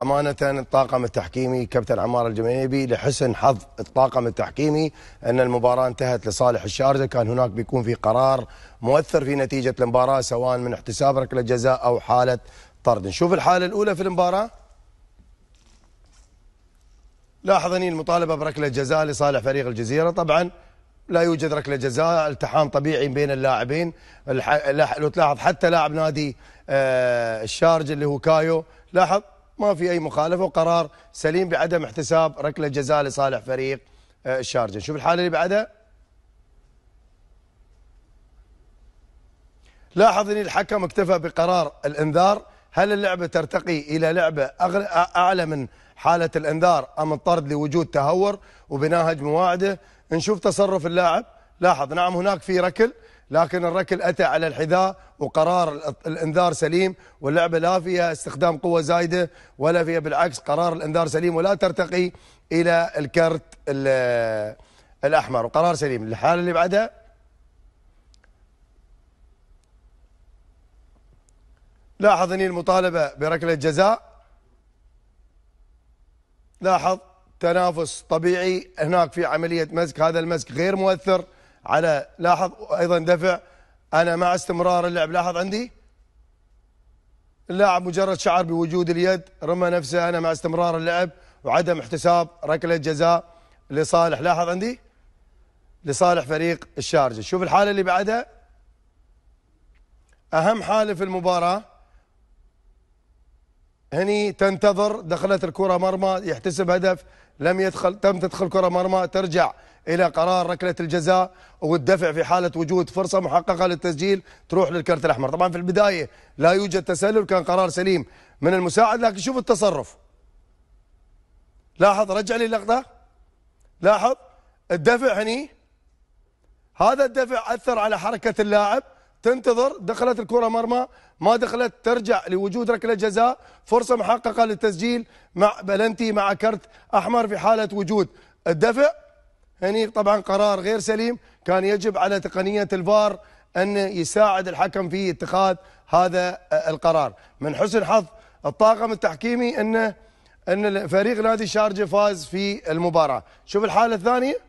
أمانة الطاقم التحكيمي كابتن عمار الجميبي لحسن حظ الطاقم التحكيمي أن المباراة انتهت لصالح الشارجة. كان هناك بيكون في قرار مؤثر في نتيجة المباراة سواء من احتساب ركلة جزاء أو حالة طرد. نشوف الحالة الأولى في المباراة. لاحظ هني المطالبة بركلة جزاء لصالح فريق الجزيرة. طبعا لا يوجد ركلة جزاء، التحام طبيعي بين اللاعبين. لو تلاحظ حتى لاعب نادي الشارجة اللي هو كايو لاحظ ما في أي مخالفة، وقرار سليم بعدم احتساب ركلة جزاء لصالح فريق الشارجة. نشوف الحالة اللي بعدها. لاحظ ان الحكم اكتفى بقرار الانذار. هل اللعبة ترتقي إلى لعبة أعلى من حالة الانذار أم الطرد لوجود تهور وبناء هجمة واعدة؟ نشوف تصرف اللاعب. لاحظ نعم هناك في ركل، لكن الركل أتى على الحذاء وقرار الانذار سليم، واللعبة لا فيها استخدام قوة زايدة ولا فيها، بالعكس قرار الانذار سليم ولا ترتقي إلى الكرت الأحمر، وقرار سليم. الحالة اللي بعدها. لاحظ هني المطالبة بركلة جزاء. لاحظ تنافس طبيعي، هناك في عملية مسك، هذا المسك غير مؤثر على، لاحظ أيضا دفع، أنا مع استمرار اللعب. لاحظ عندي اللاعب مجرد شعر بوجود اليد رمى نفسه، أنا مع استمرار اللعب وعدم احتساب ركلة جزاء لصالح، لاحظ عندي لصالح فريق الشارجة. شوف الحالة اللي بعدها. أهم حالة في المباراة هني تنتظر، دخلت الكرة مرمى يحتسب هدف، لم يدخل، تم تدخل كرة مرمى، ترجع إلى قرار ركلة الجزاء والدفع في حالة وجود فرصة محققة للتسجيل تروح للكرت الأحمر. طبعا في البداية لا يوجد تسلل، كان قرار سليم من المساعد، لكن شوف التصرف. لاحظ رجع لي اللقطة، لاحظ الدفع هني، هذا الدفع أثر على حركة اللاعب، تنتظر، دخلت الكرة مرمى ما دخلت، ترجع لوجود ركلة جزاء، فرصة محققة للتسجيل مع بلنتي مع كرت أحمر في حالة وجود الدفع. هني طبعا قرار غير سليم، كان يجب على تقنية الفار أن يساعد الحكم في اتخاذ هذا القرار. من حسن حظ الطاقم التحكيمي أن فريق نادي الشارجة فاز في المباراة. شوف الحالة الثانية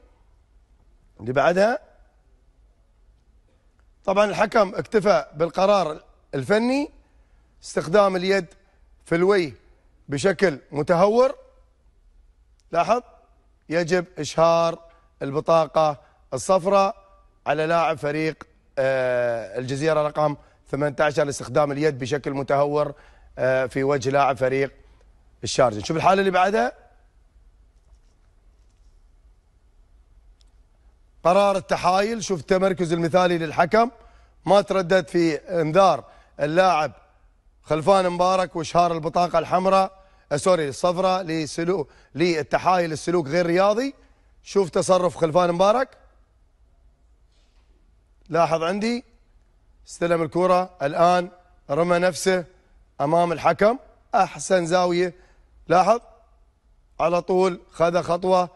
اللي بعدها. طبعا الحكم اكتفى بالقرار الفني، استخدام اليد في الوجه بشكل متهور. لاحظ يجب إشهار البطاقة الصفراء على لاعب فريق الجزيرة رقم 18 لاستخدام اليد بشكل متهور في وجه لاعب فريق الشارجة. نشوف الحالة اللي بعدها. قرار التحايل، شوف التمركز المثالي للحكم، ما تردد في انذار اللاعب خلفان مبارك واشهار البطاقة الحمراء الصفراء للتحايل، السلوك غير رياضي. شوف تصرف خلفان مبارك، لاحظ عندي استلم الكرة الآن رمى نفسه أمام الحكم، أحسن زاوية، لاحظ على طول خذ خطوة،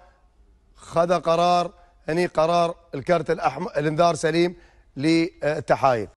خذ قرار، هني قرار الكرت الأحمر، الانذار سليم للتحايل.